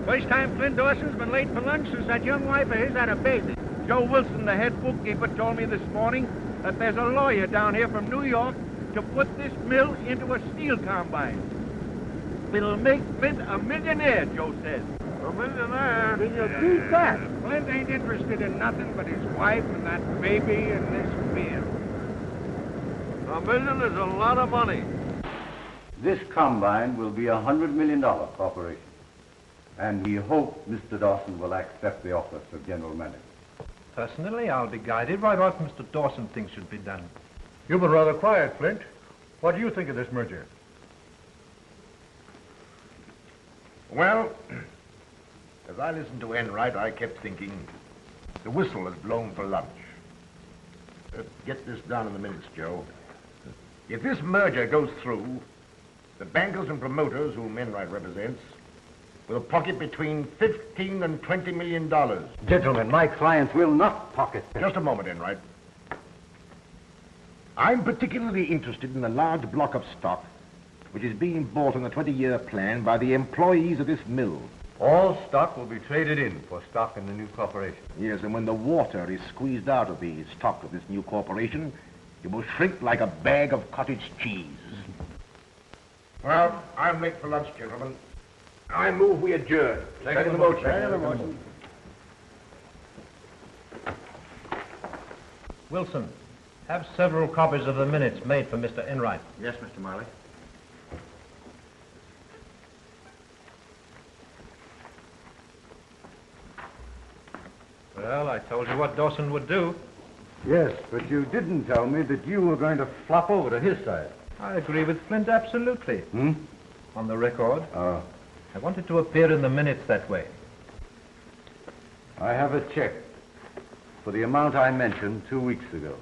First time Flint Dawson's been late for lunch since that young wife of his had a baby. Joe Wilson, the head bookkeeper, told me this morning that there's a lawyer down here from New York to put this mill into a steel combine. It'll make Flint a millionaire, Joe says. A millionaire? Can you beat that? Flint ain't interested in nothing but his wife and that baby and this mill. $1 million is a lot of money. This combine will be a $100 million corporation. And we hope Mr. Dawson will accept the office of general manager. Personally, I'll be guided by what Mr. Dawson thinks should be done. You've been rather quiet, Flint. What do you think of this merger? Well, as I listened to Enright, I kept thinking, the whistle has blown for lunch. Get this down in the minutes, Joe. If this merger goes through, the bankers and promoters whom Enright represents will pocket between $15 and $20 million. Gentlemen, my clients will not pocket them. Just a moment, Enright. I'm particularly interested in the large block of stock which is being bought on a 20-year plan by the employees of this mill. All stock will be traded in for stock in the new corporation. Yes, and when the water is squeezed out of the stock of this new corporation, it will shrink like a bag of cottage cheese. Well, I'm late for lunch, gentlemen. I move we adjourn. Second the motion. Second the motion. Wilson, have several copies of the minutes made for Mr. Enright. Yes, Mr. Marley. Well, I told you what Dawson would do. Yes, but you didn't tell me that you were going to flop over to his side. I agree with Flint absolutely. On the record. Oh. I wanted to appear in the minutes that way. I have a check for the amount I mentioned 2 weeks ago.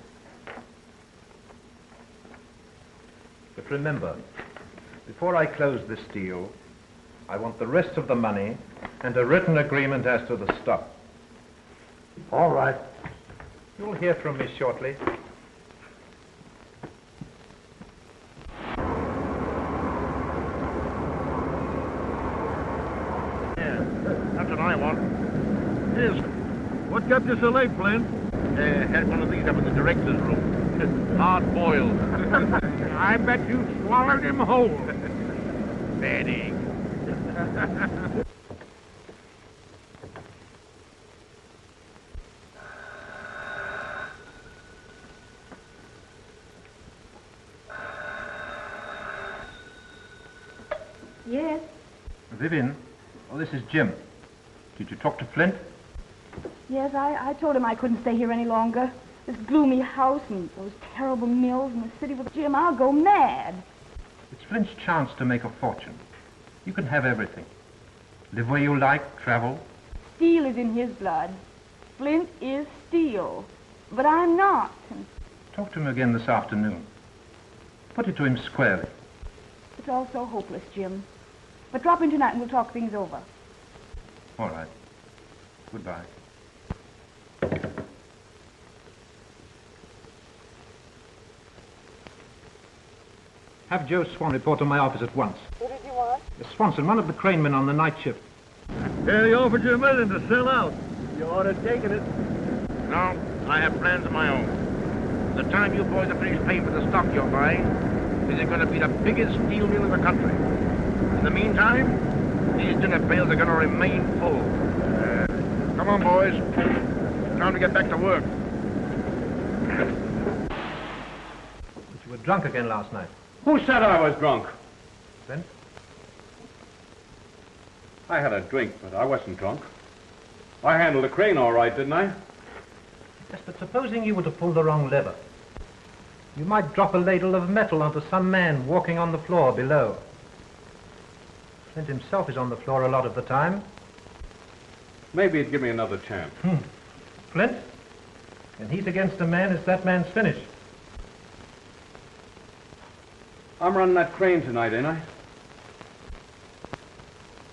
But remember, before I close this deal, I want the rest of the money and a written agreement as to the stock. All right. You'll hear from me shortly. Yeah, that's what I want. Yes. What kept you so late, Flint? Had one of these up in the director's room. Hard boiled. I bet you swallowed him whole. Bad egg. Yes. Vivian, oh, this is Jim. Did you talk to Flint? Yes, I told him I couldn't stay here any longer. This gloomy house and those terrible mills and the city with Jim, I'll go mad. It's Flint's chance to make a fortune. You can have everything. Live where you like, travel. Steel is in his blood. Flint is steel. But I'm not. Talk to him again this afternoon. Put it to him squarely. It's all so hopeless, Jim. But drop in tonight and we'll talk things over. All right. Goodbye. Have Joe Swan report to my office at once. Who did you want? Swanson, one of the cranemen on the night shift. Yeah, he offered you $1 million to sell out. You ought to have taken it. No, I have plans of my own. The time you boys are finished paying for the stock you're buying, this is going to be the biggest steel mill in the country. In the meantime, these dinner pails are going to remain full. Come on, boys. Time to get back to work. But you were drunk again last night. Who said I was drunk? Flint? I had a drink, but I wasn't drunk. I handled the crane all right, didn't I? Yes, but supposing you were to pull the wrong lever. You might drop a ladle of metal onto some man walking on the floor below. Flint himself is on the floor a lot of the time. Maybe he'd give me another chance. Flint? And he's against a man, it's that man's finish. I'm running that crane tonight, ain't I?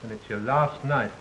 And it's your last night.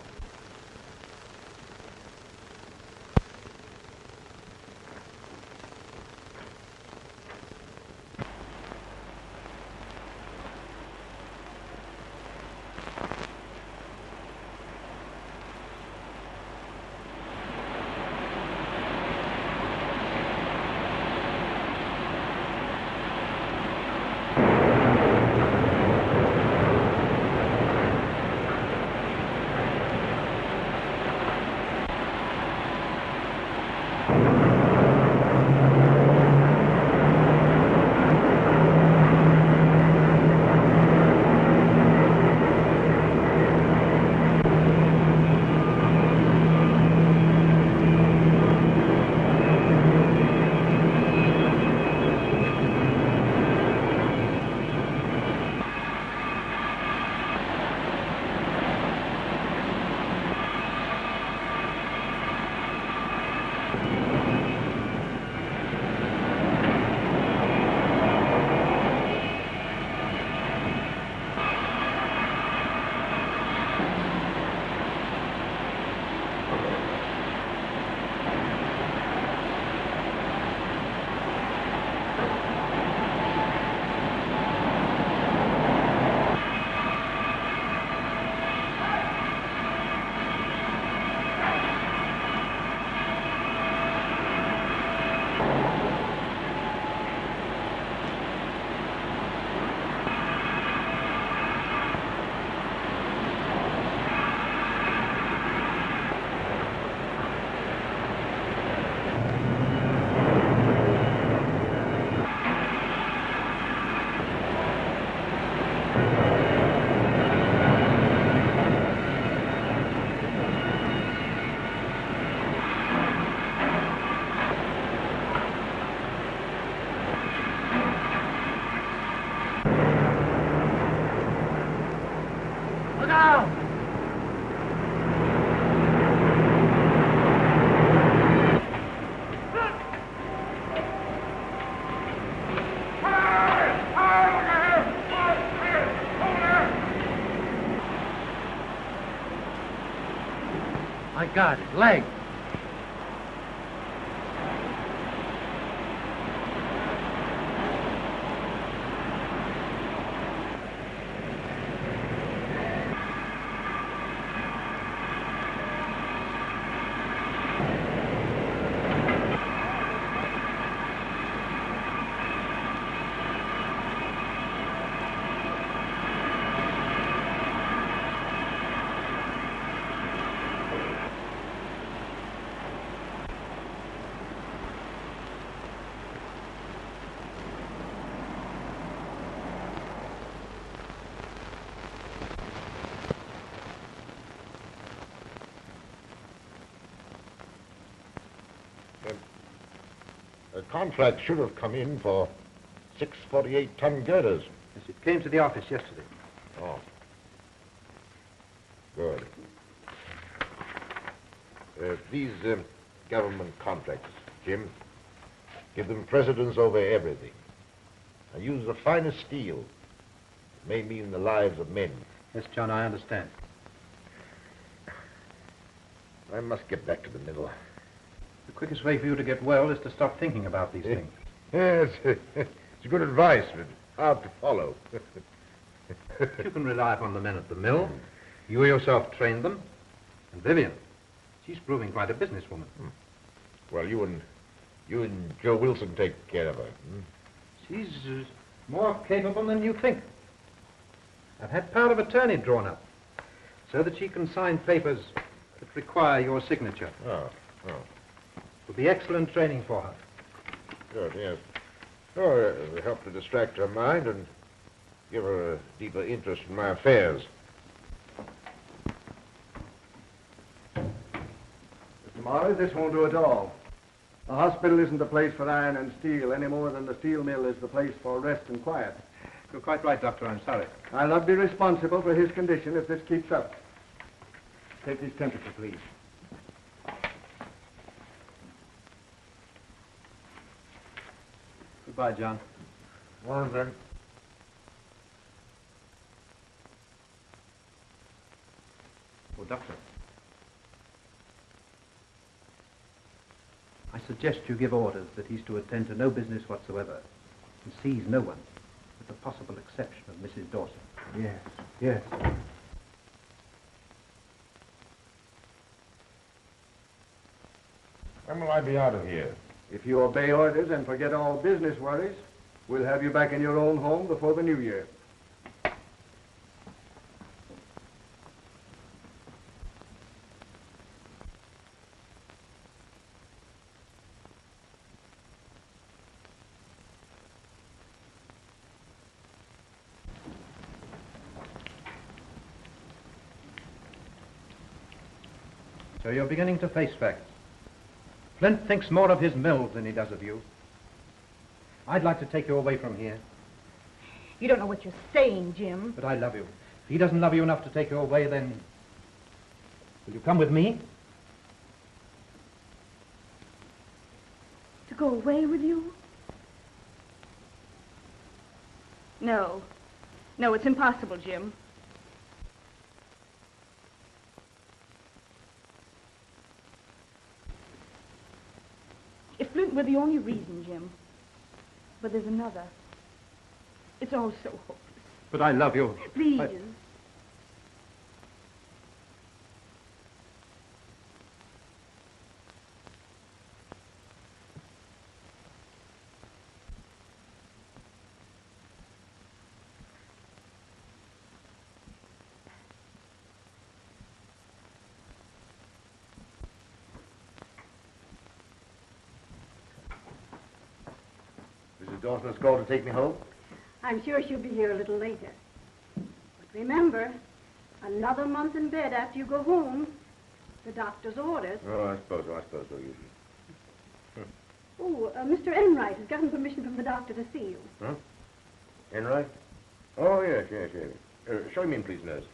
down! My God, his leg. The contract should have come in for 6 48-ton girders. Yes, it came to the office yesterday. Oh. Good. These government contracts, Jim, give them precedence over everything. I use the finest steel. It may mean the lives of men. Yes, John, I understand. I must get back to the mill. The quickest way for you to get well is to stop thinking about these things. Yes, it's good advice, but hard to follow. You can rely upon the men at the mill. You yourself trained them. And Vivian, she's proving quite a businesswoman. Well, you and Joe Wilson take care of her. She's more capable than you think. I've had power of attorney drawn up so that she can sign papers that require your signature. Oh. It will be excellent training for her. Good, yes. Oh, it'll help to distract her mind and give her a deeper interest in my affairs. Mr. Morris, this won't do at all. The hospital isn't the place for iron and steel any more than the steel mill is the place for rest and quiet. You're quite right, Doctor. I'm sorry. I'll not be responsible for his condition if this keeps up. Take his temperature, please. Goodbye, John. Well, then. Oh, Doctor. I suggest you give orders that he's to attend to no business whatsoever and sees no one, with the possible exception of Mrs. Dawson. Yes. When will I be out of here? If you obey orders and forget all business worries, we'll have you back in your own home before the new year. So you're beginning to face facts. Flint thinks more of his mills than he does of you. I'd like to take you away from here. You don't know what you're saying, Jim. But I love you. If he doesn't love you enough to take you away, then... will you come with me? To go away with you? No. No, it's impossible, Jim. If Flint were the only reason, Jim. But there's another. It's all so hopeless. But I love you. Please. Mrs. Dawson has called to take me home? I'm sure she'll be here a little later. But remember, another month in bed after you go home. The doctor's orders. Oh, I suppose so. Oh, Mr. Enright has gotten permission from the doctor to see you. Enright? Oh, yes. Show him in, please, nurse.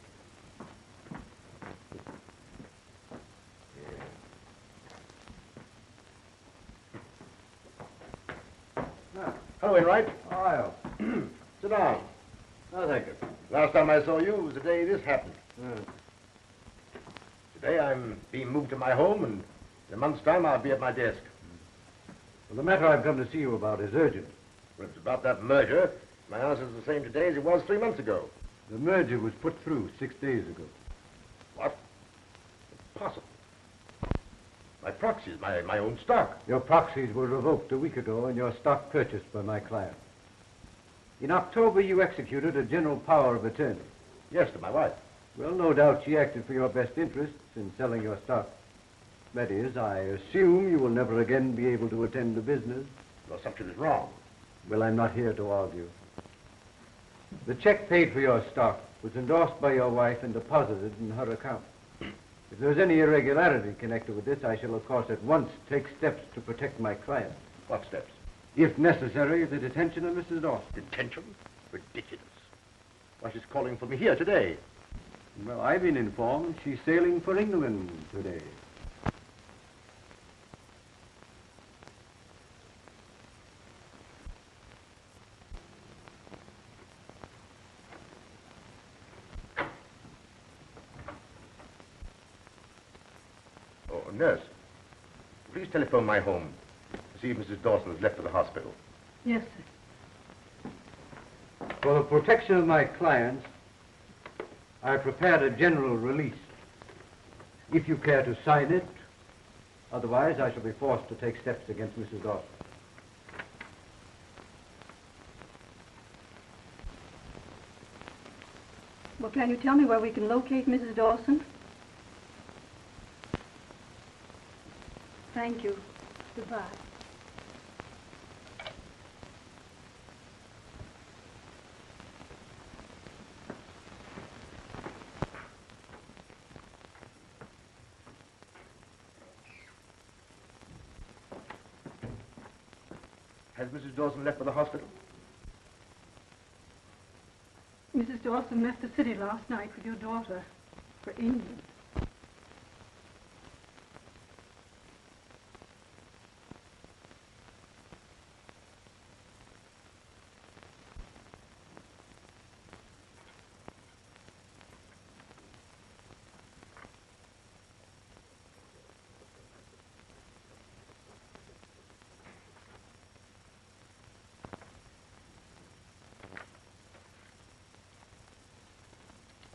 Hello, Enright. Oh, Sit down. no, thank you. Last time I saw you was the day this happened. Today I'm being moved to my home, and in a month's time I'll be at my desk. Well, the matter I've come to see you about is urgent. When it's about that merger, my answer's the same today as it was 3 months ago. The merger was put through 6 days ago. What? Impossible. My proxies, my own stock. Your proxies were revoked a week ago and your stock purchased by my client. In October, you executed a general power of attorney. Yes, to my wife. Well, no doubt she acted for your best interests in selling your stock. That is, I assume you will never again be able to attend to business. Your assumption is wrong. Well, I'm not here to argue. The check paid for your stock was endorsed by your wife and deposited in her account. If there's any irregularity connected with this, I shall, of course, at once take steps to protect my client. What steps? If necessary, the detention of Mrs. Dawson. Detention? Ridiculous. Why, she's calling for me here today. Well, I've been informed she's sailing for England today. Oh, nurse, please telephone my home to see if Mrs. Dawson has left for the hospital. Yes, sir. For the protection of my clients, I prepared a general release. If you care to sign it, otherwise I shall be forced to take steps against Mrs. Dawson. Well, can you tell me where we can locate Mrs. Dawson? Thank you. Goodbye. Has Mrs. Dawson left for the hospital? Mrs. Dawson left the city last night with your daughter for England.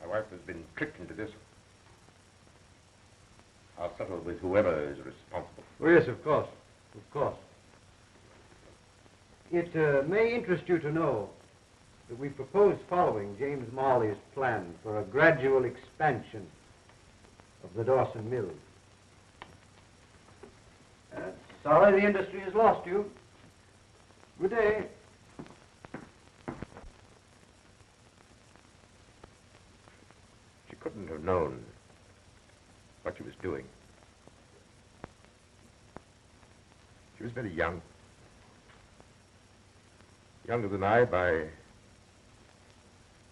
My wife has been tricked into this. I'll settle with whoever is responsible. Oh, yes, of course. Of course. It may interest you to know that we propose following James Marley's plan for a gradual expansion of the Dawson Mills. Sorry the industry has lost you. Good day. She couldn't have known what she was doing. She was very young. Younger than I by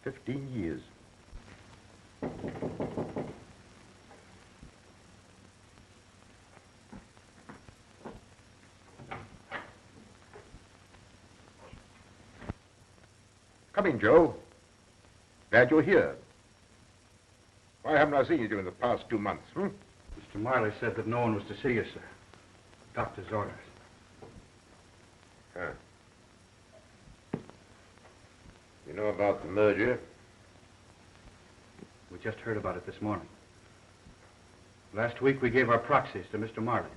15 years. Come in, Joe. Glad you're here. Why haven't I seen you during the past 2 months, Mr. Marley said that no one was to see you, sir. Doctor's orders. Huh. You know about the merger? We just heard about it this morning. Last week we gave our proxies to Mr. Marley.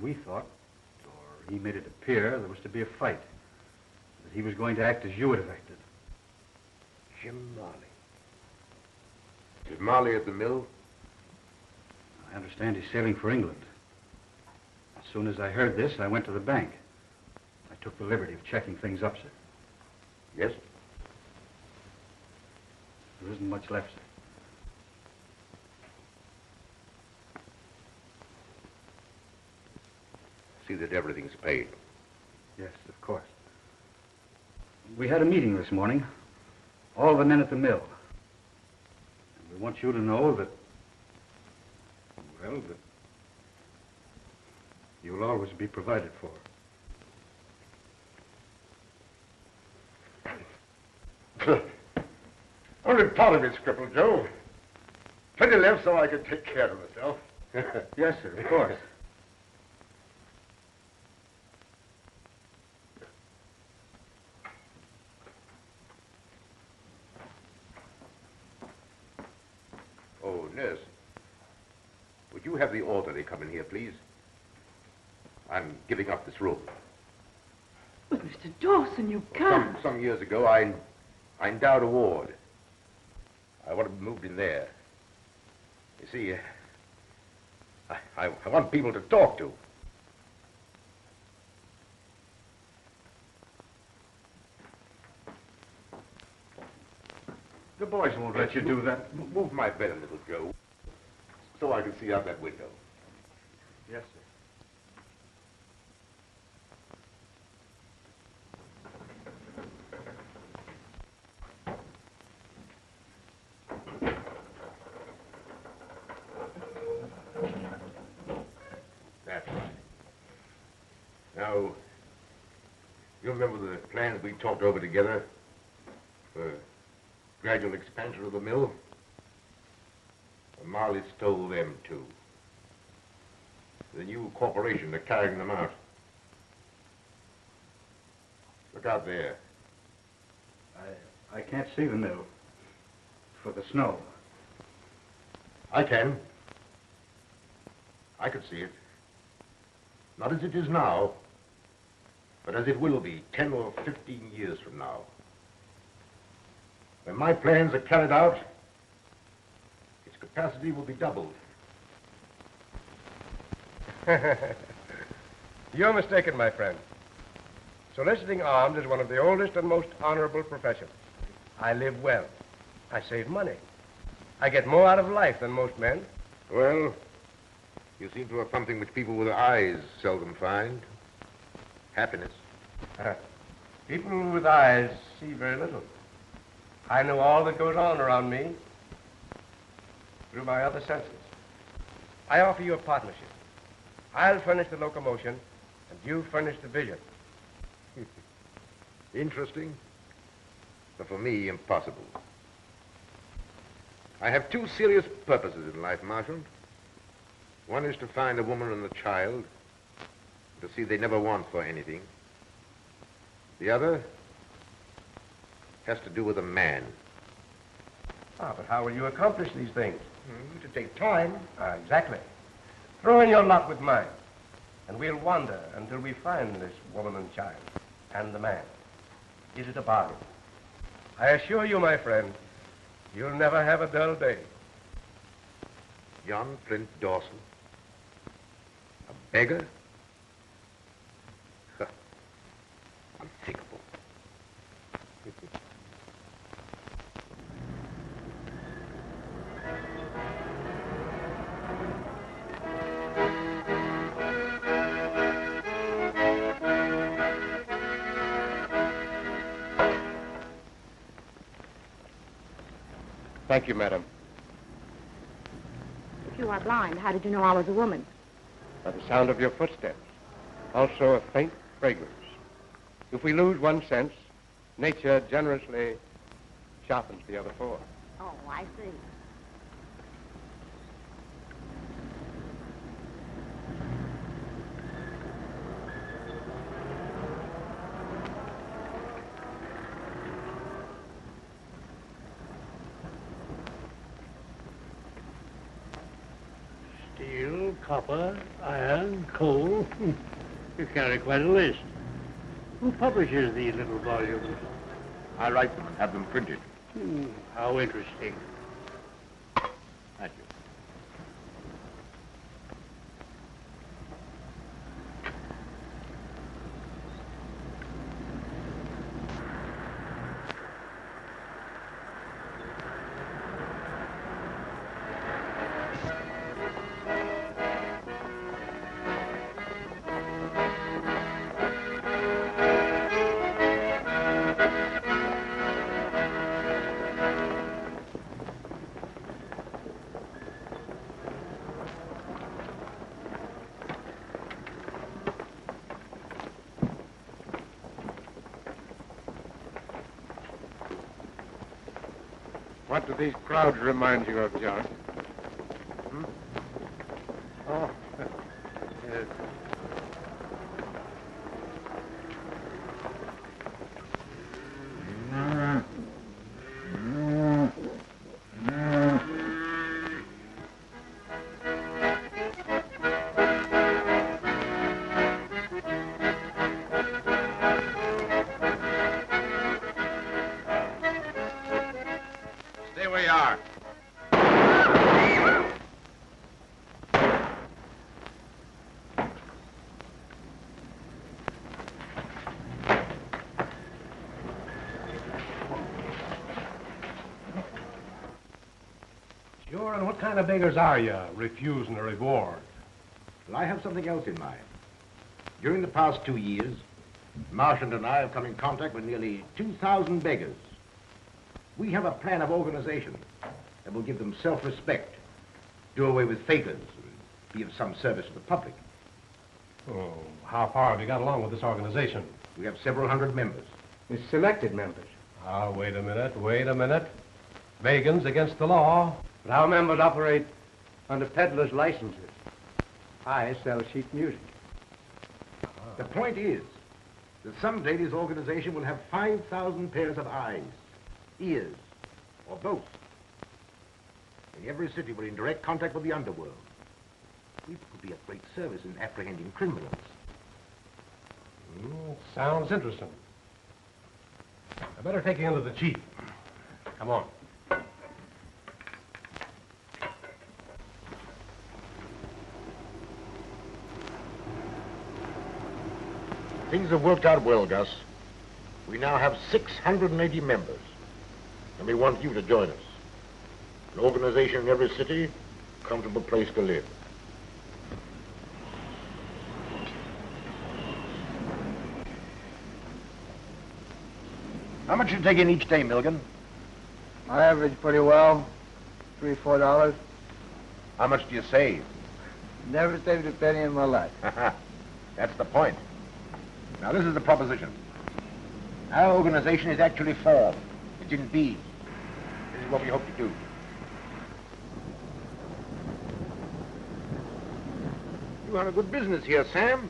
We thought, or he made it appear, there was to be a fight. That he was going to act as you would have acted. Jim Marley. Is Marley at the mill? I understand he's sailing for England. As soon as I heard this, I went to the bank. I took the liberty of checking things up, sir. Yes? There isn't much left, sir. See that everything's paid. Yes, of course. We had a meeting this morning. All the men at the mill. And we want you to know that, well, that you'll always be provided for. Only part of it's crippled, Joe. Plenty left so I can take care of myself. Yes, sir, of course. Oh, nurse. Would you have the orderly come in here, please? I'm giving up this room. But, Mr. Dawson, you can't. Some years ago, I endowed a ward. I want to be moved in there. You see, I want people to talk to. The boys won't let you do that. Move my bed a little, Joe, so I can see out that window. Yes, sir. That's right. Now, you remember the plans we talked over together for gradual expansion of the mill? Well, Marley stole them, too. The new corporation are carrying them out. Look out there. I can't see the mill for the snow. I can. I could see it. Not as it is now, but as it will be 10 or 15 years from now. When my plans are carried out, its capacity will be doubled. You're mistaken, my friend. Soliciting arms is one of the oldest and most honorable professions. I live well. I save money. I get more out of life than most men. Well, you seem to have something which people with eyes seldom find. Happiness. People with eyes see very little. I know all that goes on around me through my other senses. I offer you a partnership. I'll furnish the locomotion, and you furnish the vision. Interesting, but for me, impossible. I have two serious purposes in life, Marshal. One is to find a woman and a child, to see they never want for anything. The other has to do with a man. Ah, but how will you accomplish these things? To take time. Exactly. Throw in your lot with mine, and we'll wander until we find this woman and child, and the man. Is it a bargain? I assure you, my friend, you'll never have a dull day. John Flint Dawson. A beggar? Unthinkable. Thank you, madam. If you are blind, how did you know I was a woman? By the sound of your footsteps. Also a faint fragrance. If we lose one sense, nature generously sharpens the other four. Oh, I see. Steel, copper, iron, coal. You carry quite a list. Who publishes these little volumes? I write them and have them printed. How interesting. Thank you. What do these crowds remind you of, John? Oh, yes. Stay where you are. Sure, and what kind of beggars are you, refusing a reward? Well, I have something else in mind. During the past 2 years, Marchand and I have come in contact with nearly 2,000 beggars. We have a plan of organization that will give them self-respect, do away with favors, and be of some service to the public. Oh, how far have you got along with this organization? We have several hundred members. It's selected members. Ah, wait a minute. Vegans against the law. But our members operate under peddlers' licenses. I sell sheet music. The point is that someday this organization will have 5,000 pairs of eyes, ears, or both. In every city, we're in direct contact with the underworld. We could be of great service in apprehending criminals. Sounds interesting. I better take you into the chief. Come on. Things have worked out well, Gus. We now have 680 members, and we want you to join us. An organization in every city, a comfortable place to live. How much you take in each day, Milligan? I average pretty well, $3, $4. How much do you save? Never saved a penny in my life. That's the point. Now, this is the proposition. Our organization is actually formed. It's in being. This is what we hope to do. You run a good business here, Sam.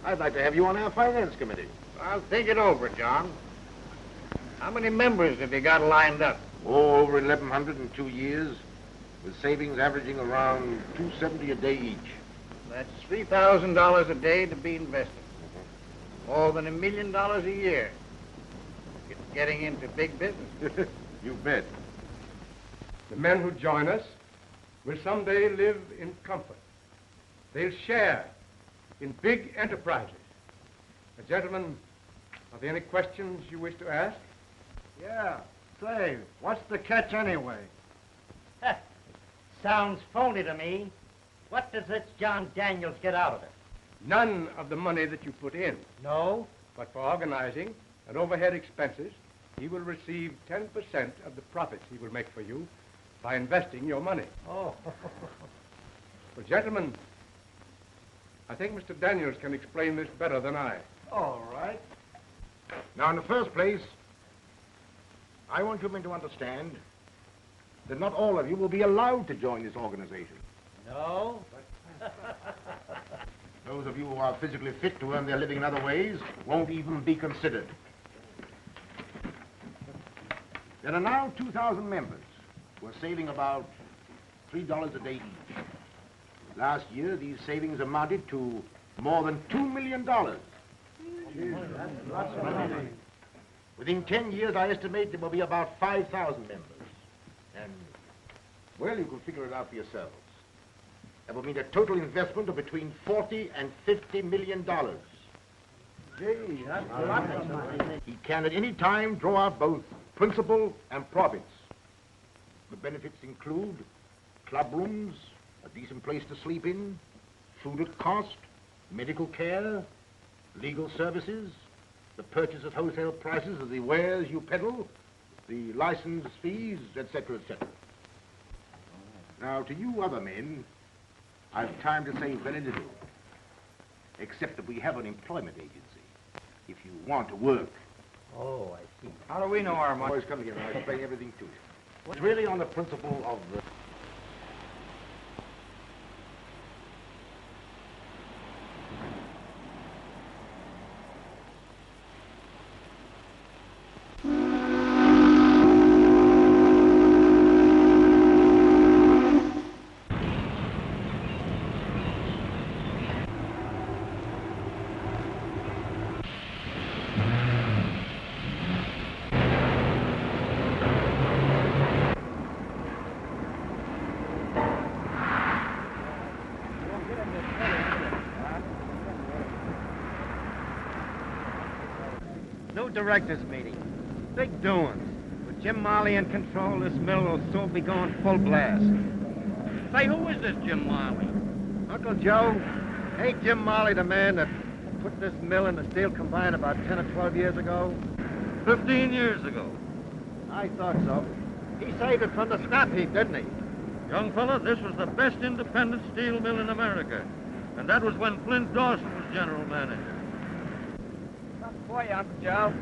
I'd like to have you on our finance committee. I'll think it over, John. How many members have you got lined up? Oh, over 1,100 in 2 years, with savings averaging around $270 a day each. That's $3,000 a day to be invested. More than $1 million a year. It's getting into big business. You bet. The men who join us will someday live in comfort. They'll share in big enterprises. Gentlemen, are there any questions you wish to ask? Yeah. Say, what's the catch anyway? Sounds phony to me. What does this John Daniels get out of it? None of the money that you put in. No? But for organizing and overhead expenses, he will receive 10% of the profits he will make for you by investing your money. Oh. Well, gentlemen, I think Mr. Daniels can explain this better than I. All right. Now, in the first place, I want you men to understand that not all of you will be allowed to join this organization. No? Those of you who are physically fit to earn their living in other ways won't even be considered. There are now 2,000 members who are saving about $3 a day each. Last year, these savings amounted to more than $2 million. Within 10 years, I estimate there will be about 5,000 members. And, well, you can figure it out for yourselves. That will mean a total investment of between $40 and $50 million. Gee, that's a lot of money. He can at any time draw out both principal and profits. The benefits include club rooms, a decent place to sleep in, food at cost, medical care, legal services, the purchase at wholesale prices of the wares you peddle, the license fees, etc., etc. Now, to you other men, I've time to say very little, except that we have an employment agency, if you want to work. Oh, I see. How do we know our money? Boys, come here, I'll explain everything to you. It's really on the principle of the... New directors meeting. Big doings. With Jim Marley in control, this mill will soon be going full blast. Say, who is this Jim Marley? Uncle Joe, ain't Jim Marley the man that put this mill in the steel combine about 10 or 12 years ago? 15 years ago. I thought so. He saved it from the scrap heap, didn't he? Young fella, this was the best independent steel mill in America. And that was when Flint Dawson was general manager. Something for you, Uncle Joe.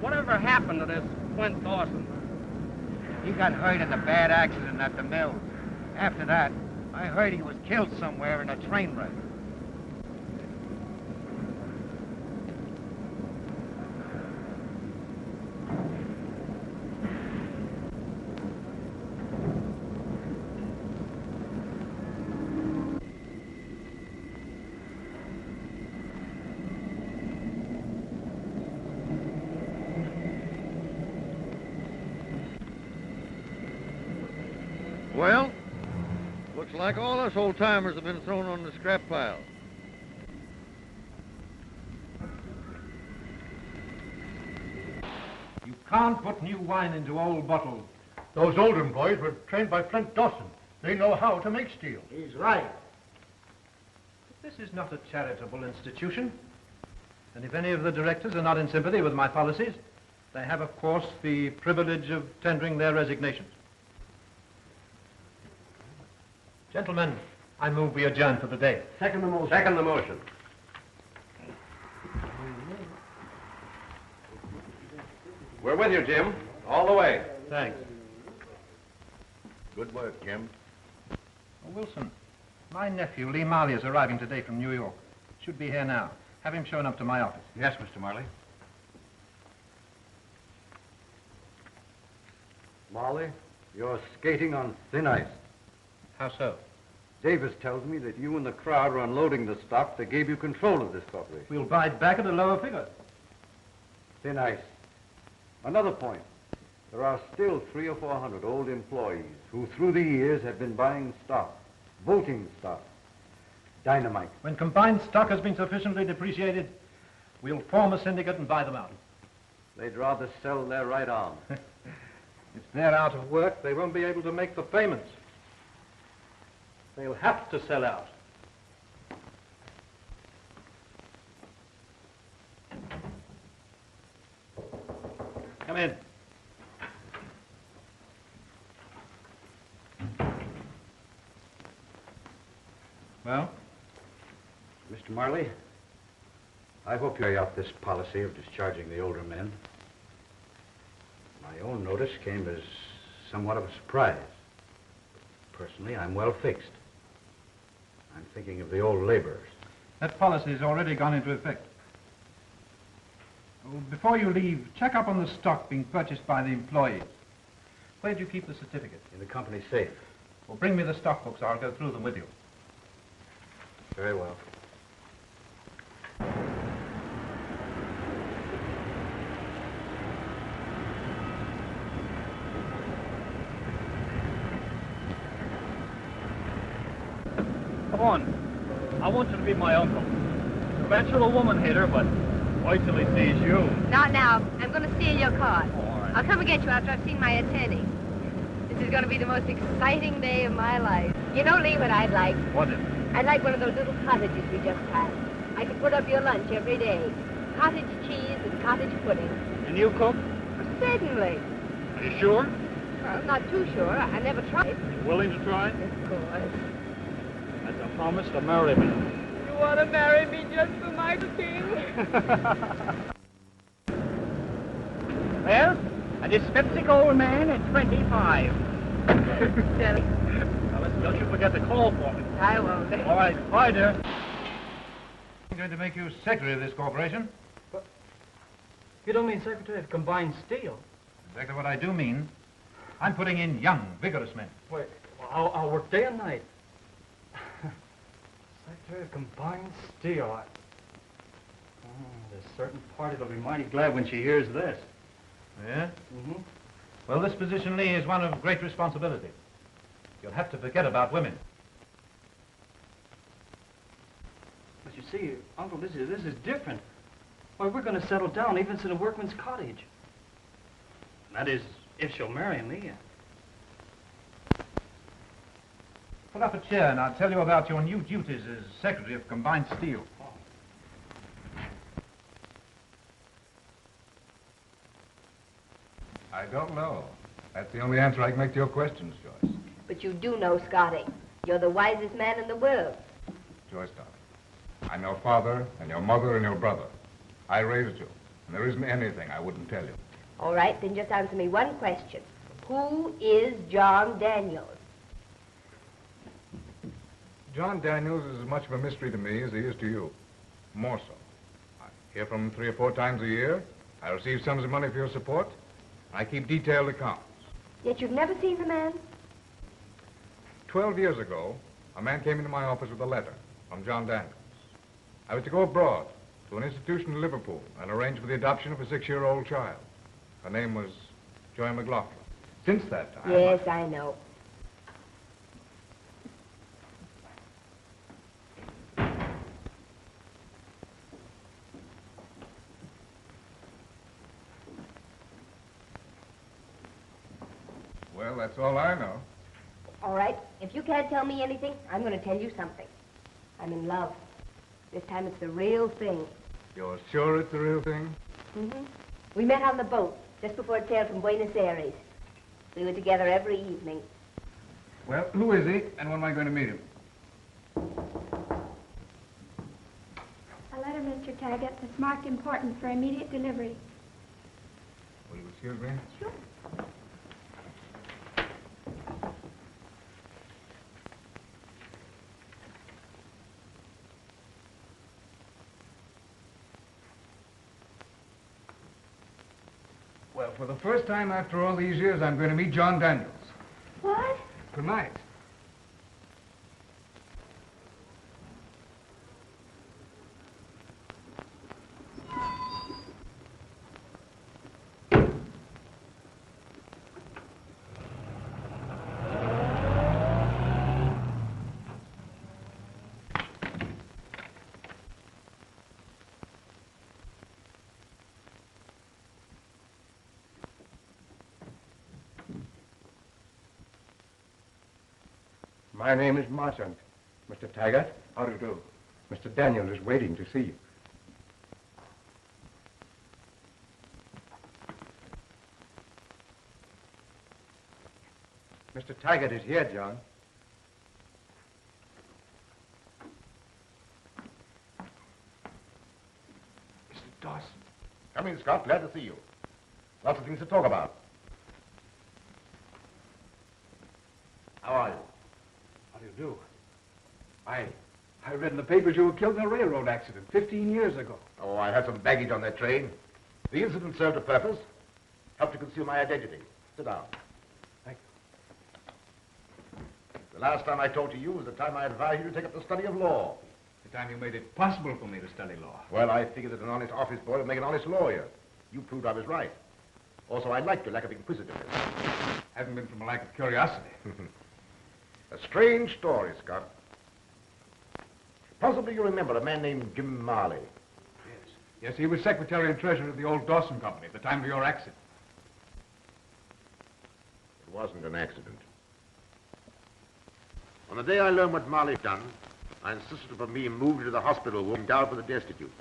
Whatever happened to this Flint Dawson? He got hurt in a bad accident at the mill. After that, I heard he was killed somewhere in a train wreck. Well, looks like all us old-timers have been thrown on the scrap pile. You can't put new wine into old bottles. Those Oldham boys were trained by Flint Dawson. They know how to make steel. He's right. This is not a charitable institution. And if any of the directors are not in sympathy with my policies, they have, of course, the privilege of tendering their resignations. Gentlemen, I move we adjourn for the day. Second the motion. Second the motion. We're with you, Jim. All the way. Thanks. Good work, Jim. Oh, Wilson, my nephew, Lee Marley, is arriving today from New York. Should be here now. Have him shown up to my office. Yes, Mr. Marley. Marley, you're skating on thin ice. How so? Davis tells me that you and the crowd are unloading the stock that gave you control of this corporation. We'll buy it back at a lower figure. Thin ice. Another point. There are still 300 or 400 old employees who, through the years, have been buying stock, voting stock, dynamite. When combined stock has been sufficiently depreciated, we'll form a syndicate and buy them out. They'd rather sell their right arm. If they're out of work, they won't be able to make the payments. They'll have to sell out. Come in. Well? Mr. Marley, I hope you carry out this policy of discharging the older men. My own notice came as somewhat of a surprise. Personally, I'm well fixed. I'm thinking of the old laborers. That policy has already gone into effect. Oh, before you leave, check up on the stock being purchased by the employees. Where do you keep the certificate? In the company safe. Well, bring me the stock books. I'll go through them with you. Very well. Come on. I want you to be my uncle. Conventional woman hater, but wait till he sees you. Not now. I'm going to steal your car. All right. I'll come and get you after I've seen my attorney. This is going to be the most exciting day of my life. You know, Lee, what I'd like? What is it? I'd like one of those little cottages we just had. I could put up your lunch every day. Cottage cheese and cottage pudding. And you cook? Certainly. Are you sure? Well, I'm not too sure. I never tried. You willing to try? Of course. That's a promise to marry me. You want to marry me just for my king? Well, a dyspeptic old man at 25. Now, don't you forget to call for me. I won't. All right. Bye, dear. I'm going to make you secretary of this corporation. But you don't mean secretary of Combined Steel? Exactly what I do mean. I'm putting in young, vigorous men. Wait, I'll work day and night. Secretary of Combined Steel. There's a certain party that'll be mighty glad when she hears this. Yeah? Mm-hmm. Well, this position, Lee, is one of great responsibility. You'll have to forget about women. But you see, Uncle, this is different. Why, we're going to settle down even in a workman's cottage. That is, if she'll marry me. Pull up a chair and I'll tell you about your new duties as secretary of Combined Steel. I don't know. That's the only answer I can make to your questions, Joyce. But you do know, Scotty. You're the wisest man in the world. Joyce, darling, I'm your father and your mother and your brother. I raised you, and there isn't anything I wouldn't tell you. All right, then just answer me one question. Who is John Daniels? John Daniels is as much of a mystery to me as he is to you. More so. I hear from him 3 or 4 times a year. I receive sums of money for your support. I keep detailed accounts. Yet you've never seen the man? 12 years ago, a man came into my office with a letter from John Daniels. I was to go abroad to an institution in Liverpool and arrange for the adoption of a 6-year-old child. Her name was Joy McLaughlin. Since that time... Yes, I know. Well, that's all I know. All right, if you can't tell me anything, I'm going to tell you something. I'm in love. This time it's the real thing. You're sure it's the real thing? Mm-hmm. We met on the boat just before it sailed from Buenos Aires. We were together every evening. Well, who is he, and when am I going to meet him? A letter, Mr. Taggart, that's marked important for immediate delivery. Will you excuse me? Sure. Well, for the first time after all these years, I'm going to meet John Daniels. What? Tonight. My name is Marchant. Mr. Taggart, how do you do? Mr. Daniel is waiting to see you. Mr. Taggart is here, John. Mr. Dawson. Come in, Scott. Glad to see you. Lots of things to talk about. How are you? How do you do? I read in the papers you were killed in a railroad accident 15 years ago. Oh, I had some baggage on that train. The incident served a purpose. Helped to conceal my identity. Sit down. Thank you. The last time I talked to you was the time I advised you to take up the study of law. The time you made it possible for me to study law. Well, I figured that an honest office boy would make an honest lawyer. You proved I was right. Also, I liked your lack of inquisitiveness. Hasn't been from a lack of curiosity. A strange story, Scott. Possibly you remember a man named Jim Marley. Yes. Yes, he was secretary and treasurer of the old Dawson Company at the time of your accident. It wasn't an accident. On the day I learned what Marley had done, I insisted upon being moved to the hospital ward and down for the Destitute.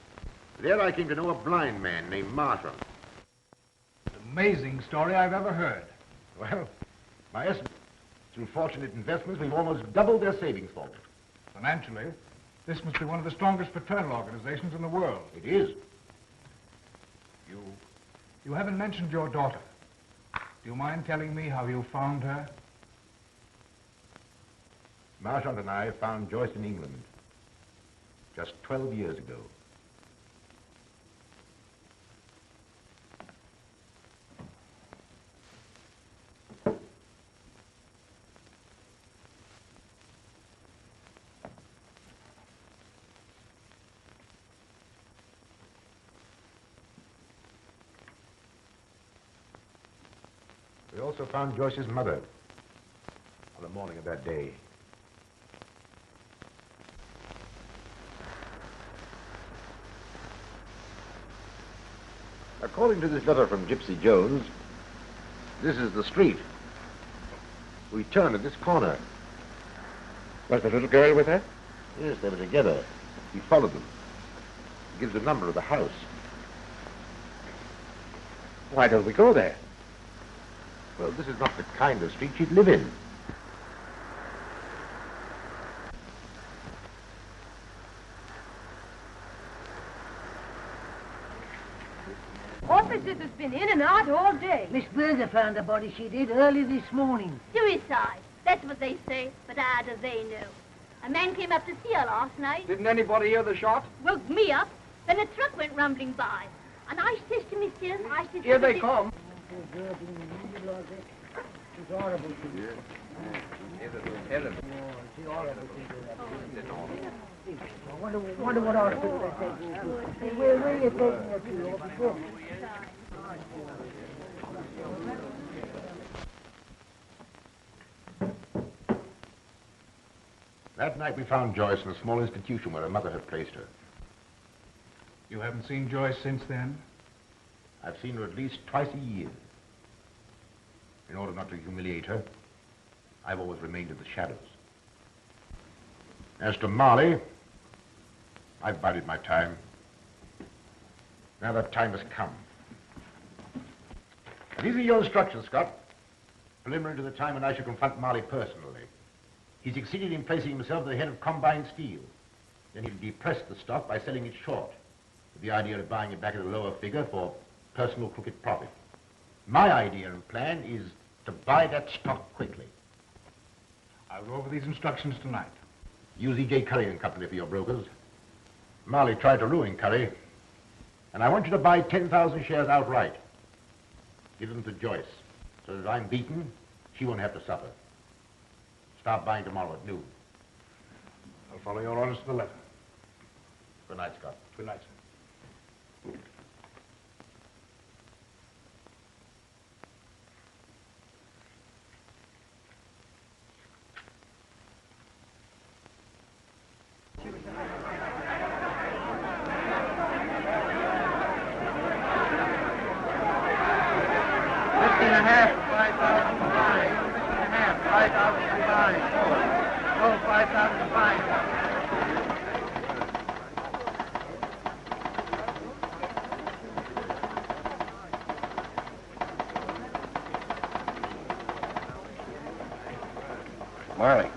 There I came to know a blind man named Marshall. Amazing story I've ever heard. Well, my estimate, through fortunate investments, we've almost doubled their savings for me. Financially, this must be one of the strongest fraternal organizations in the world. It is. You haven't mentioned your daughter. Do you mind telling me how you found her? Marchant and I found Joyce in England just 12 years ago. We also found Joyce's mother on the morning of that day. According to this letter from Gypsy Jones, this is the street. We turned at this corner. Was the little girl with her? Yes, they were together. We followed them. It gives the number of the house. Why don't we go there? Well, this is not the kind of street she'd live in. Officers has been in and out all day. Miss Berger found the body, she did, early this morning. Suicide. That's what they say, but how do they know? A man came up to see her last night. Didn't anybody hear the shot? Woke me up. Then a truck went rumbling by. And I says to myself, Here they come. It's horrible to you. I wonder what hospital they're taking you to. Where are you taking her to? Before? That night we found Joyce in a small institution where her mother had placed her. You haven't seen Joyce since then? I've seen her at least twice a year. In order not to humiliate her, I've always remained in the shadows. As to Marley, I've bided my time. Now that time has come. And these are your instructions, Scott. Preliminary to the time when I shall confront Marley personally. He succeeded in placing himself at the head of Combine Steel. Then he'll depress the stock by selling it short, with the idea of buying it back at a lower figure for personal crooked profit. My idea and plan is to buy that stock quickly. I'll go over these instructions tonight. Use E.J. Curry and Company for your brokers. Marley tried to ruin Curry, and I want you to buy 10,000 shares outright. Give them to Joyce, so that if I'm beaten, she won't have to suffer. Start buying tomorrow at noon. I'll follow your orders to the letter. Good night, Scott. Good night, sir. Marley,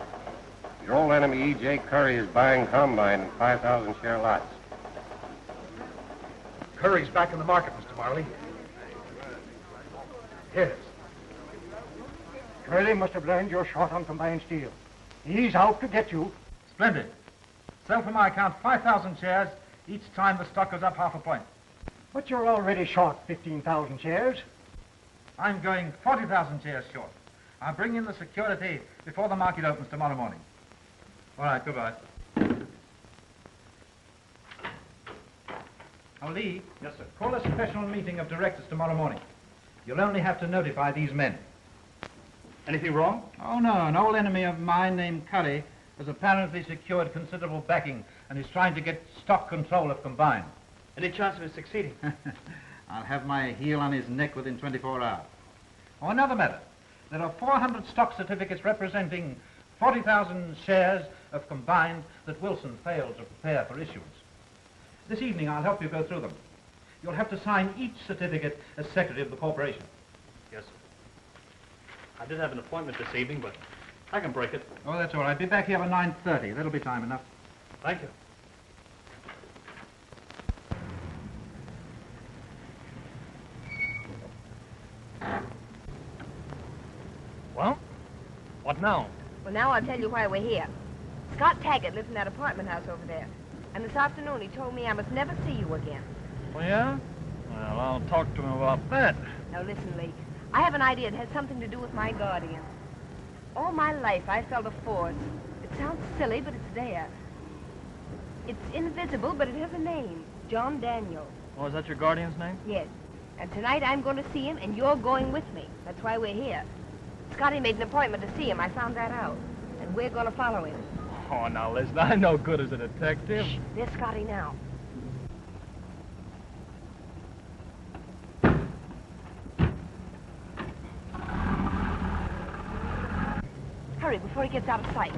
your old enemy E.J. Curry is buying Combine in 5,000 share lots. Curry's back in the market, Mr. Marley. Yes. Curry must have learned you're short on Combined Steel. He's out to get you. Splendid. Sell for my account 5,000 shares each time the stock goes up half a point. But you're already short 15,000 shares. I'm going 40,000 shares short. I'll bring in the security before the market opens tomorrow morning. All right, goodbye. Oh, Lee. Yes, sir. Call a special meeting of directors tomorrow morning. You'll only have to notify these men. Anything wrong? Oh, no. An old enemy of mine named Curry has apparently secured considerable backing and is trying to get stock control of Combine. Any chance of it succeeding? I'll have my heel on his neck within 24 hours. Oh, another matter. There are 400 stock certificates representing 40,000 shares of Combined that Wilson failed to prepare for issuance. This evening, I'll help you go through them. You'll have to sign each certificate as secretary of the corporation. Yes, sir. I did have an appointment this evening, but I can break it. Oh, that's all right. Be back here by 9:30. That'll be time enough. Thank you. Well, what now? Well, now I'll tell you why we're here. Scott Taggart lives in that apartment house over there. And this afternoon he told me I must never see you again. Oh, yeah? Well, I'll talk to him about that. Now listen, Lee. I have an idea it has something to do with my guardian. All my life I felt a force. It sounds silly, but it's there. It's invisible, but it has a name. John Daniels. Oh, is that your guardian's name? Yes. And tonight I'm going to see him, and you're going with me. That's why we're here. Scotty made an appointment to see him. I found that out. And we're going to follow him. Oh, now listen, I'm no good as a detective. Shh, there's Scotty now. Hurry before he gets out of sight.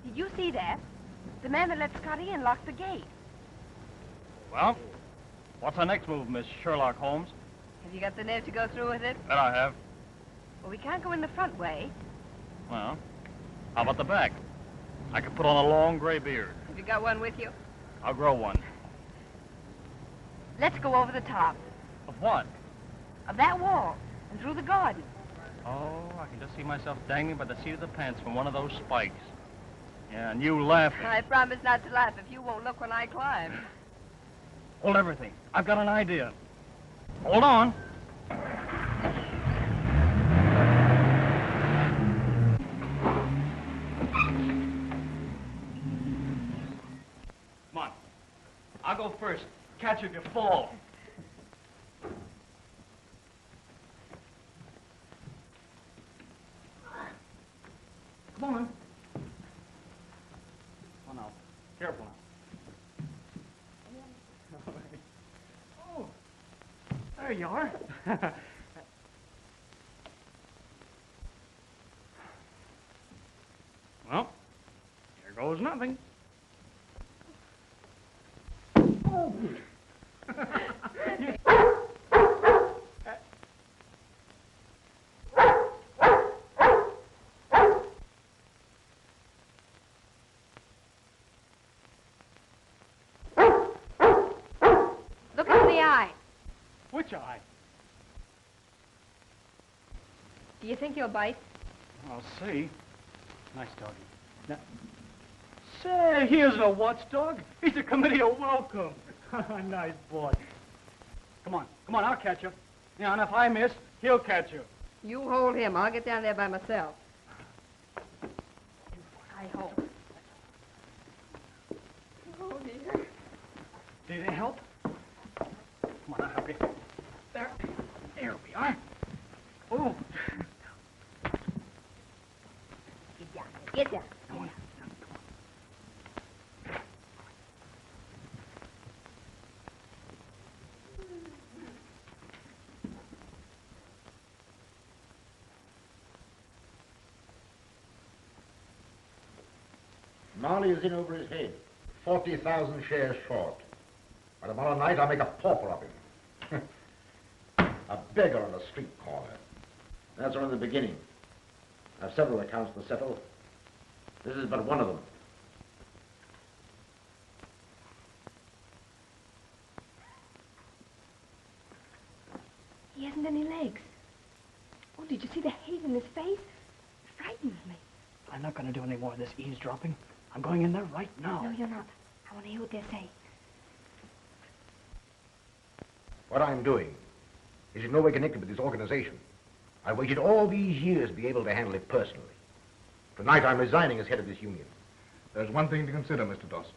Did you see that? The man that let Scotty in locked the gate. Well, what's our next move, Miss Sherlock Holmes? Have you got the nerve to go through with it? That I have. Well, we can't go in the front way. Well, how about the back? I could put on a long gray beard. Have you got one with you? I'll grow one. Let's go over the top. Of what? Of that wall. And through the garden. Oh, I can just see myself dangling by the seat of the pants from one of those spikes. Yeah, and you laughing. I promise not to laugh if you won't look when I climb. Hold everything. I've got an idea. Hold on. Come on. I'll go first. Catch you if you fall. Come on. Oh, now. Careful now. Oh, there you are. Well, here goes nothing. Oh. Look into the eye. Which eye? Do you think he'll bite? I'll see. Nice doggy. Now, say, he isn't a watchdog. He's a committee of welcome. Nice boy. Come on, I'll catch you. Yeah, and if I miss, he'll catch you. You hold him. I'll get down there by myself. I hope. Oh, dear. Did it help? Come on, I'll help you. There we are. Oh. Get down. Get down. Come on. Marley is in over his head. 40,000 shares short. By tomorrow night, I'll make a pauper of him. A beggar on a street corner. That's only the beginning. I have several accounts to settle. This is but one of them. He hasn't any legs. Oh, did you see the hate in his face? It frightens me. I'm not going to do any more of this eavesdropping. I'm going in there right now. No, you're not. I want to hear what they say. What I'm doing is in no way connected with this organization. I waited all these years to be able to handle it personally. Tonight, I'm resigning as head of this union. There's one thing to consider, Mr. Dawson.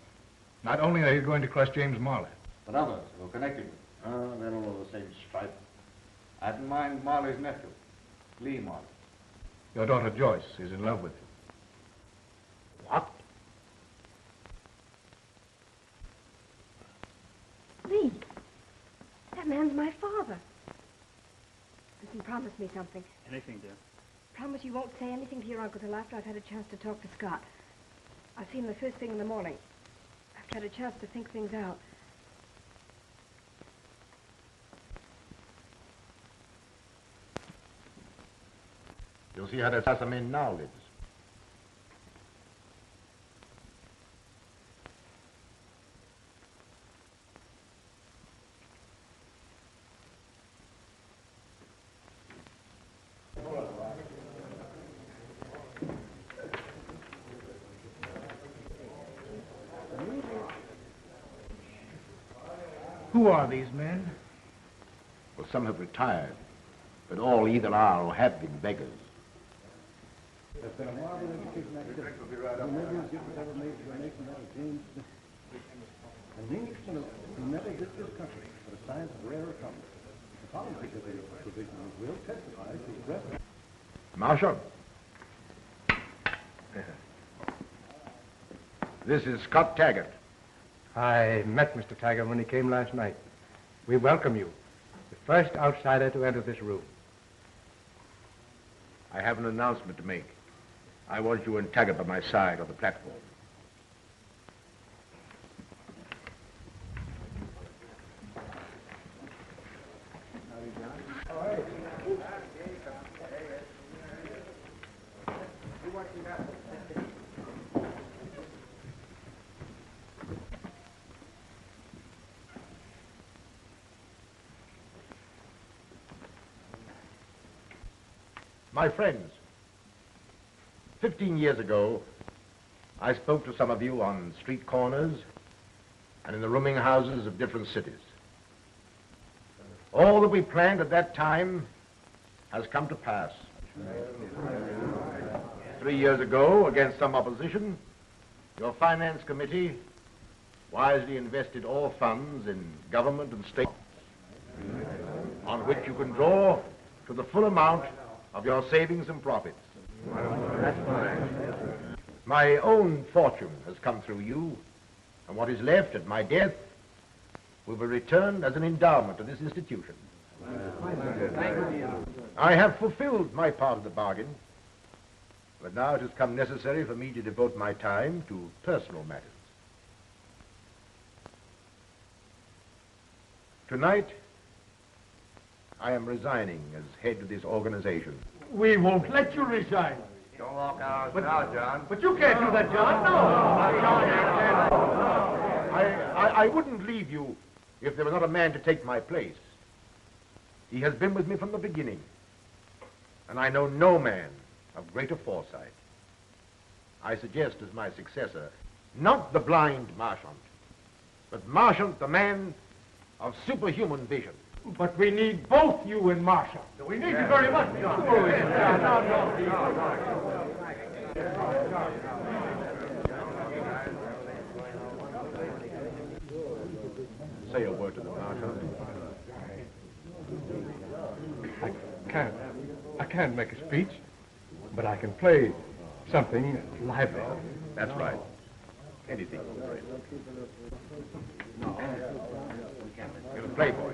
Not only are you going to crush James Marley, But others who are connected with him. They're all of the same stripe. I hadn't mind Marley's nephew, Lee Marley. your daughter Joyce is in love with you. What? Lee, that man's my father. Listen, promise me something. Anything, dear. Promise you won't say anything to your uncle till after I've had a chance to talk to Scott. I'll see him the first thing in the morning. After I've had a chance to think things out. You'll see how that assassin now lives. Who are these men? Well, some have retired, but all either are or have been beggars. There's been a marvelous education activity. The Negroes gift ever made to a nation that of James Smith. And the English who never did this country for a science of rare accomplishment. The following provision will testify to the rest. Marshal. This is Scott Taggart. I met Mr. Taggart when he came last night. We welcome you. The first outsider to enter this room. I have an announcement to make. I want you and Taggart by my side on the platform. My friends, 15 years ago, I spoke to some of you on street corners and in the rooming houses of different cities. All that we planned at that time has come to pass. 3 years ago, against some opposition, your finance committee wisely invested all funds in government and state on which you can draw to the full amount of your savings and profits. That's fine. My own fortune has come through you, and what is left at my death will be returned as an endowment to this institution. I have fulfilled my part of the bargain, but now it has come necessary for me to devote my time to personal matters. Tonight, I am resigning as head of this organization. We won't let you resign. Don't walk out now, John. But you can't do that, John. No. I wouldn't leave you if there were not a man to take my place. He has been with me from the beginning, and I know no man of greater foresight. I suggest as my successor, not the blind Marchant, but Marchant, the man of superhuman vision. But we need both you and Marshall. We need you very much, John. Say a word to the Marshal. I can't make a speech, but I can play something lively. That's right. Anything, friend. You're a playboy.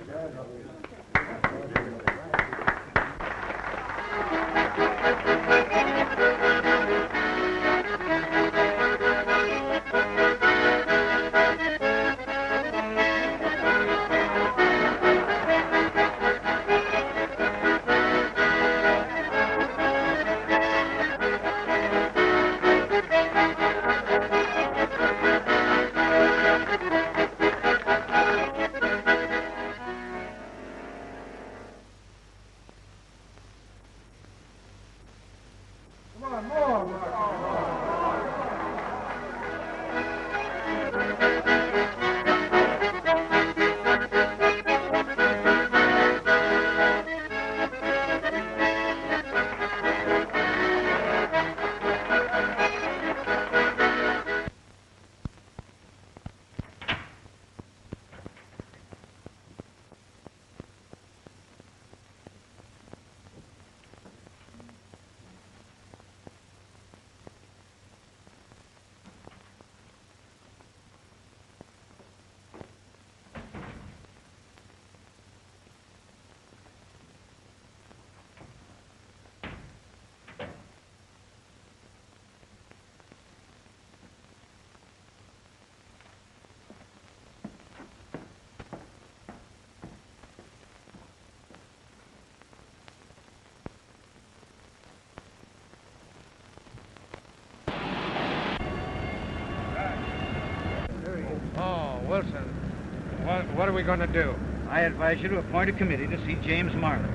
we going to do? I advise you to appoint a committee to see James Marley.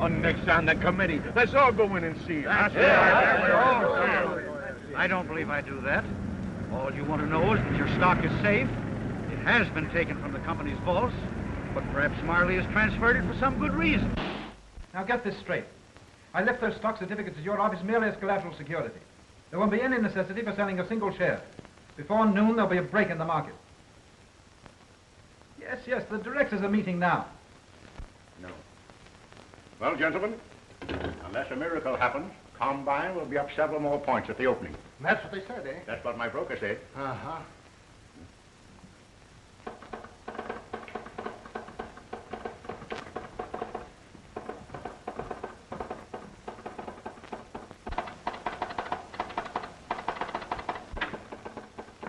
Next on the committee. Let's all go in and see him. I don't believe I do that. All you want to know is that your stock is safe. It has been taken from the company's vaults, but perhaps Marley has transferred it for some good reason. Now get this straight. I left those stock certificates at your office merely as collateral security. There won't be any necessity for selling a single share. Before noon, there'll be a break in the market. Yes, the directors are meeting now. No. Well, gentlemen, unless a miracle happens, Combine will be up several more points at the opening. That's what they said, eh? That's what my broker said. Uh-huh.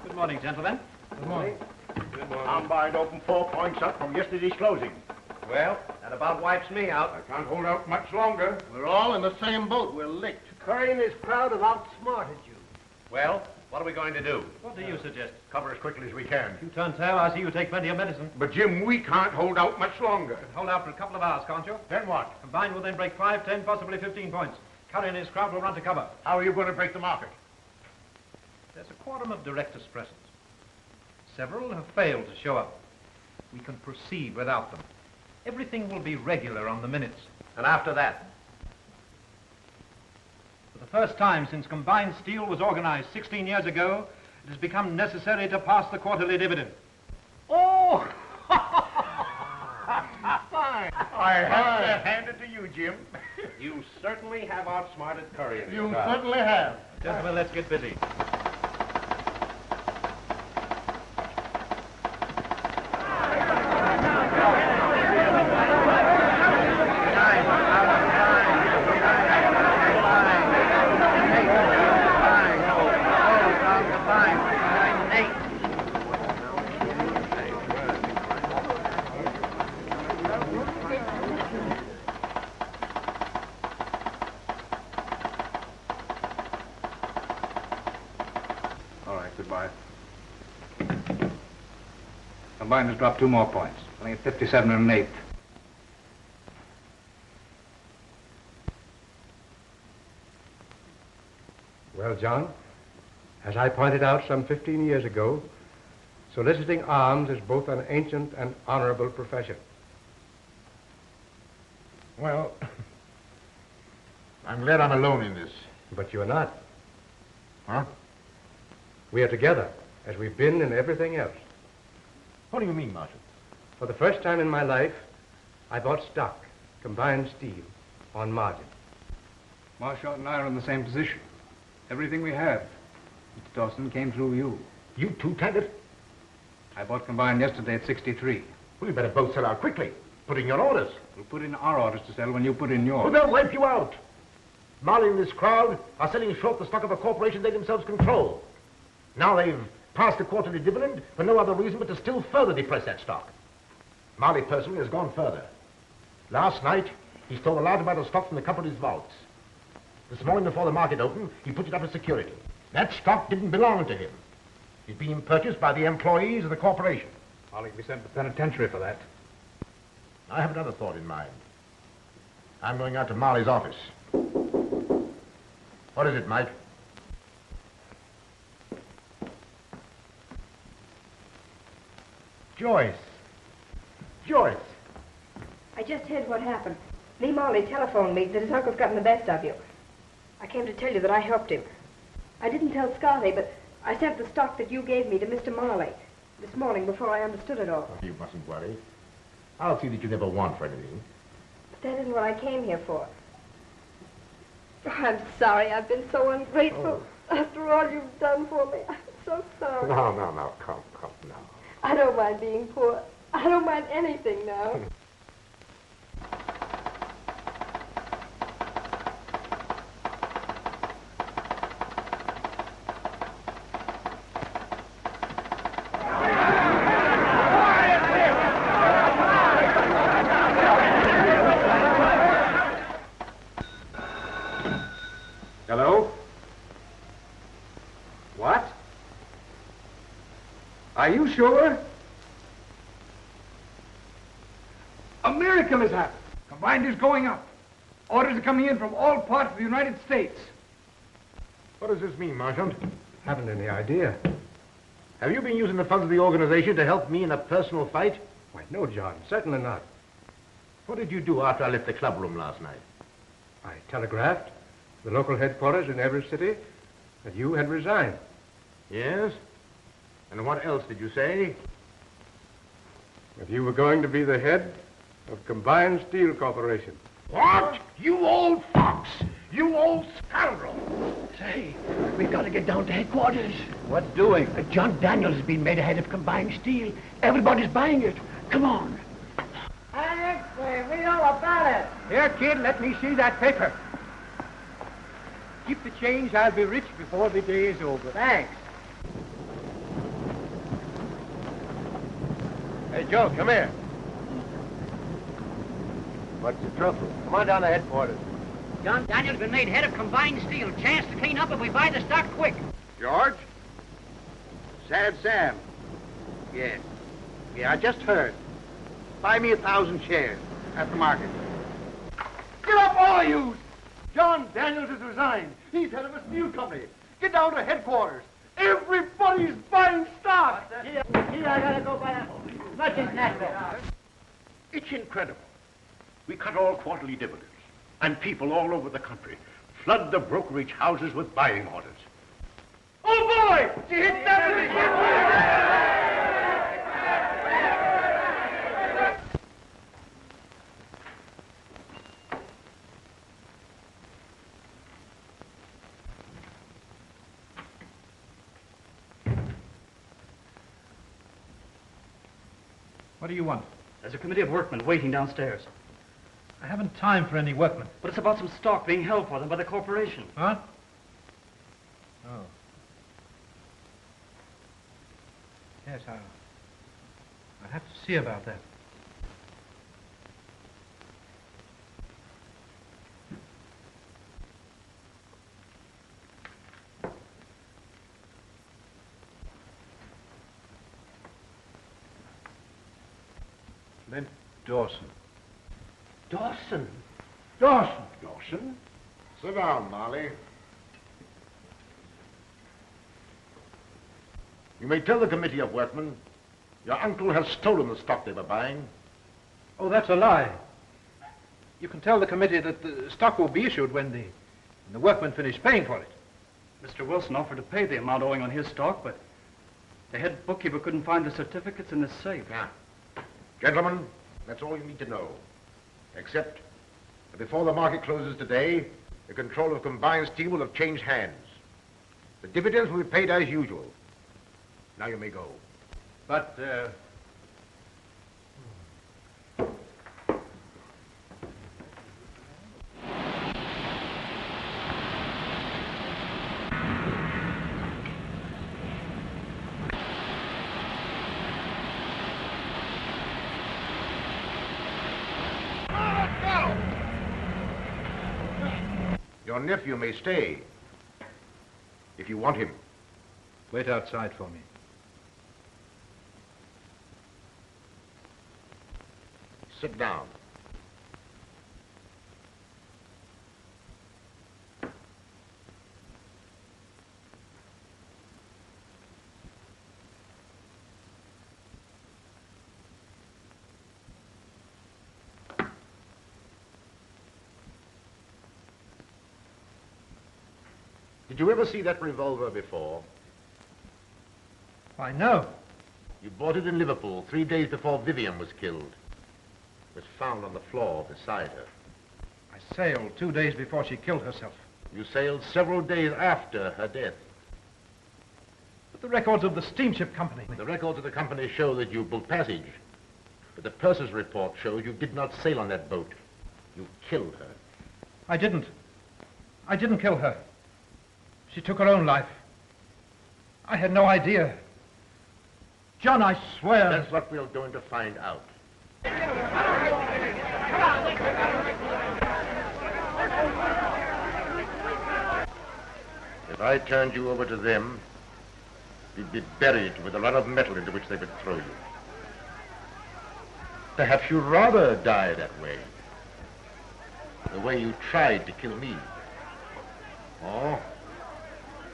Good morning, gentlemen. Good morning. Combine opened 4 points up from yesterday's closing. Well, that about wipes me out. I can't hold out much longer. We're all in the same boat. We're licked. Curry and his crowd have outsmarted you. Well, what are we going to do? What do you suggest? Cover as quickly as we can. You turn tail, I see you take plenty of medicine. But, Jim, we can't hold out much longer. Hold out for a couple of hours, can't you? Then what? Combined will then break 5, 10, possibly 15 points. Curry and his crowd will run to cover. How are you going to break the market? There's a quorum of directors present. Several have failed to show up. We can proceed without them. Everything will be regular on the minutes. And after that? For the first time since Combined Steel was organized 16 years ago, it has become necessary to pass the quarterly dividend. Oh! Fine. I have to hand it to you, Jim. You certainly have outsmarted Curry and his You crowd. certainly have. Gentlemen, let's get busy. Combine has dropped 2 more points. I think it's 57 1/8. Well, John, as I pointed out some 15 years ago, soliciting alms is both an ancient and honorable profession. Well, I'm glad I'm alone in this. But you're not. Huh? We are together, as we've been in everything else. What do you mean, Marshal? For the first time in my life, I bought stock, Combined Steel, on margin. Marshall and I are in the same position. Everything we have, Mr. Dawson, came through you. You too, Taggart? I bought Combined yesterday at 63. Well, you better both sell out quickly. Put in your orders. We'll put in our orders to sell when you put in yours. Well, they'll wipe you out. Marley and this crowd are selling short the stock of a corporation they themselves control. Now they've passed the quarterly dividend for no other reason but to still further depress that stock. Marley personally has gone further. Last night, he stole a large amount of stock from the company's vaults. This morning before the market opened, he put it up as security. That stock didn't belong to him. It's being purchased by the employees of the corporation. Marley can be sent to the penitentiary for that. I have another thought in mind. I'm going out to Marley's office. What is it, Mike? Joyce. Joyce. I just heard what happened. Lee Marley telephoned me that his uncle's gotten the best of you. I came to tell you that I helped him. I didn't tell Scotty, but I sent the stock that you gave me to Mr. Marley this morning before I understood it all. You mustn't worry. I'll see that you never want for anything. But that isn't what I came here for. Oh, I'm sorry. I've been so ungrateful after all you've done for me. I'm so sorry. No. Come now. I don't mind being poor. I don't mind anything now. Hello? What? Are you sure? miracle has happened. Combined is going up. Orders are coming in from all parts of the United States. What does this mean, Marchant? Haven't any idea. Have you been using the funds of the organization to help me in a personal fight? Why, no, John, certainly not. What did you do after I left the club room last night? I telegraphed the local headquarters in every city that you had resigned. Yes? And what else did you say? That you were going to be the head of Combined Steel Corporation. What? You old fox! You old scoundrel! Say, we've got to get down to headquarters. What doing? John Daniels has been made a head of Combined Steel. Everybody's buying it. Come on. Alex, we know about it. Here, kid, let me see that paper. Keep the change. I'll be rich before the day is over. Thanks. Hey, Joe, come here. What's the trouble? Come on down to headquarters. John Daniels been made head of Combined Steel. Chance to clean up if we buy the stock quick. George? Sad Sam. Yes. Yeah, I just heard. Buy me 1,000 shares at the market. Get up, all of you! John Daniels has resigned. He's head of a steel company. Get down to headquarters. Everybody's buying stock. Here, I gotta go buy as much as necessary. It's incredible. We cut all quarterly dividends, and people all over the country flood the brokerage houses with buying orders. Oh, boy! She hit that! What do you want? There's a committee of workmen waiting downstairs. I haven't time for any workmen. But it's about some stock being held for them by the corporation. Huh? Oh. Yes, I'll have to see about that. Flint Dawson. Dawson? Dawson? Sit down, Marley. You may tell the committee of workmen your uncle has stolen the stock they were buying. Oh, that's a lie. You can tell the committee that the stock will be issued when the workmen finish paying for it. Mr. Wilson offered to pay the amount owing on his stock, but the head bookkeeper couldn't find the certificates in the safe. Now, gentlemen, that's all you need to know. Except that before the market closes today, the control of Combined Steel will have changed hands. The dividends will be paid as usual. Now you may go. But, Your nephew may stay, if you want him. Wait outside for me. Sit down. Did you ever see that revolver before? I know. You bought it in Liverpool 3 days before Vivian was killed. It was found on the floor beside her. I sailed 2 days before she killed herself. You sailed several days after her death. But the records of the steamship company... The records of the company show that you booked passage. But the purser's report shows you did not sail on that boat. You killed her. I didn't. I didn't kill her. She took her own life. I had no idea. John, I swear... That's what we're going to find out. If I turned you over to them, you'd be buried with a lot of metal into which they would throw you. Perhaps you'd rather die that way. The way you tried to kill me. Oh,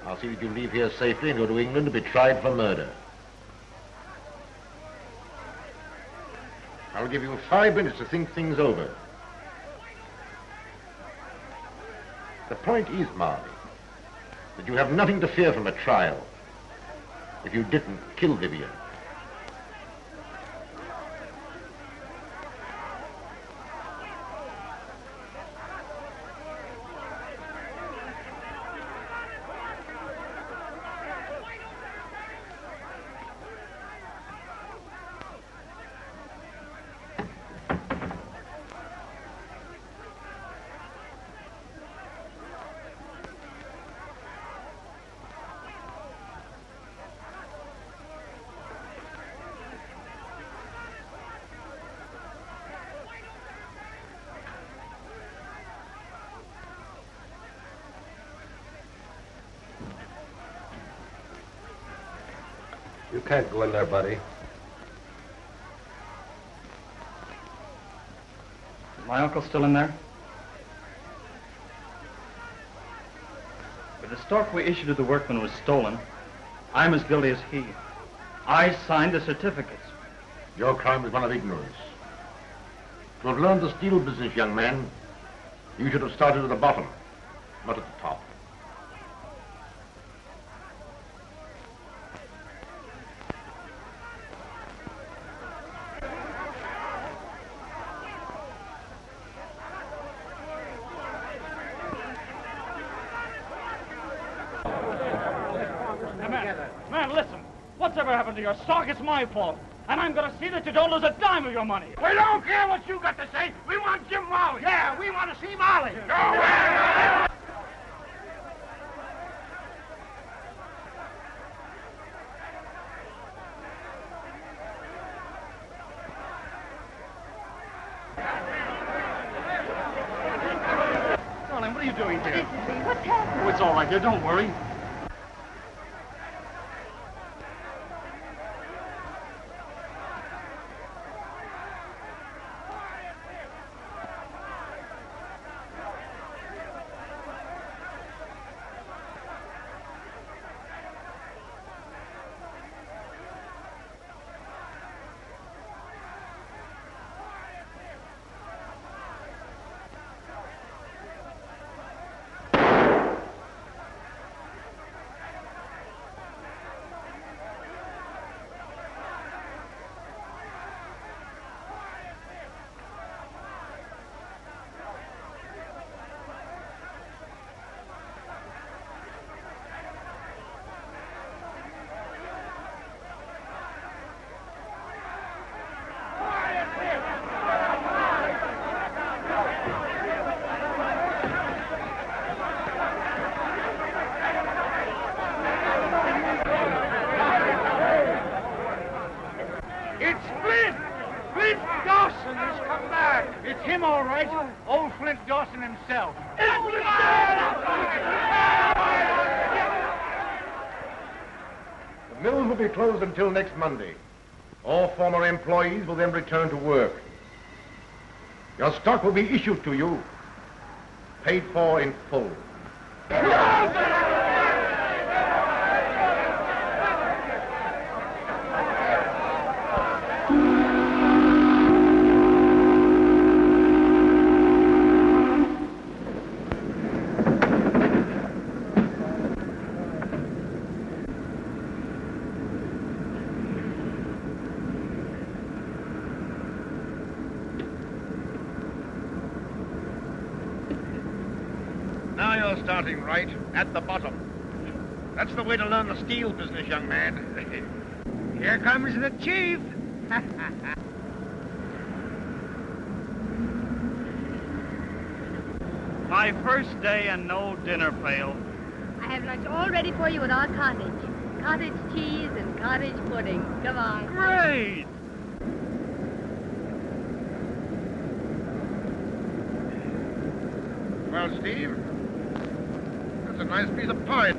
I'll see that you leave here safely and go to England to be tried for murder. I'll give you 5 minutes to think things over. The point is, Marley, that you have nothing to fear from a trial if you didn't kill Vivian. You can't go in there, buddy. Is my uncle still in there? If the stock we issued to the workmen was stolen, I'm as guilty as he. I signed the certificates. Your crime is one of ignorance. To have learned the steel business, young man, you should have started at the bottom, not at the top. Man, listen. Whatever happened to your stock, it's my fault. And I'm going to see that you don't lose a dime of your money. We don't care what you got to say. We want Jim Molly. Yeah, we want to see Molly. Go away! Darling, what are you doing here? What's happening? Oh, it's all right, dear. Don't worry. Dawson has come back. It's him, all right. Old Flint Dawson himself. The mills will be closed until next Monday. All former employees will then return to work. Your stock will be issued to you, paid for in full. Now you're starting right at the bottom. That's the way to learn the steel business, young man. Here comes the chief. My first day and no dinner pail. I have lunch all ready for you at our cottage. Cottage cheese and cottage pudding. Come on. Great! Well, Steve, that's a nice piece of pie.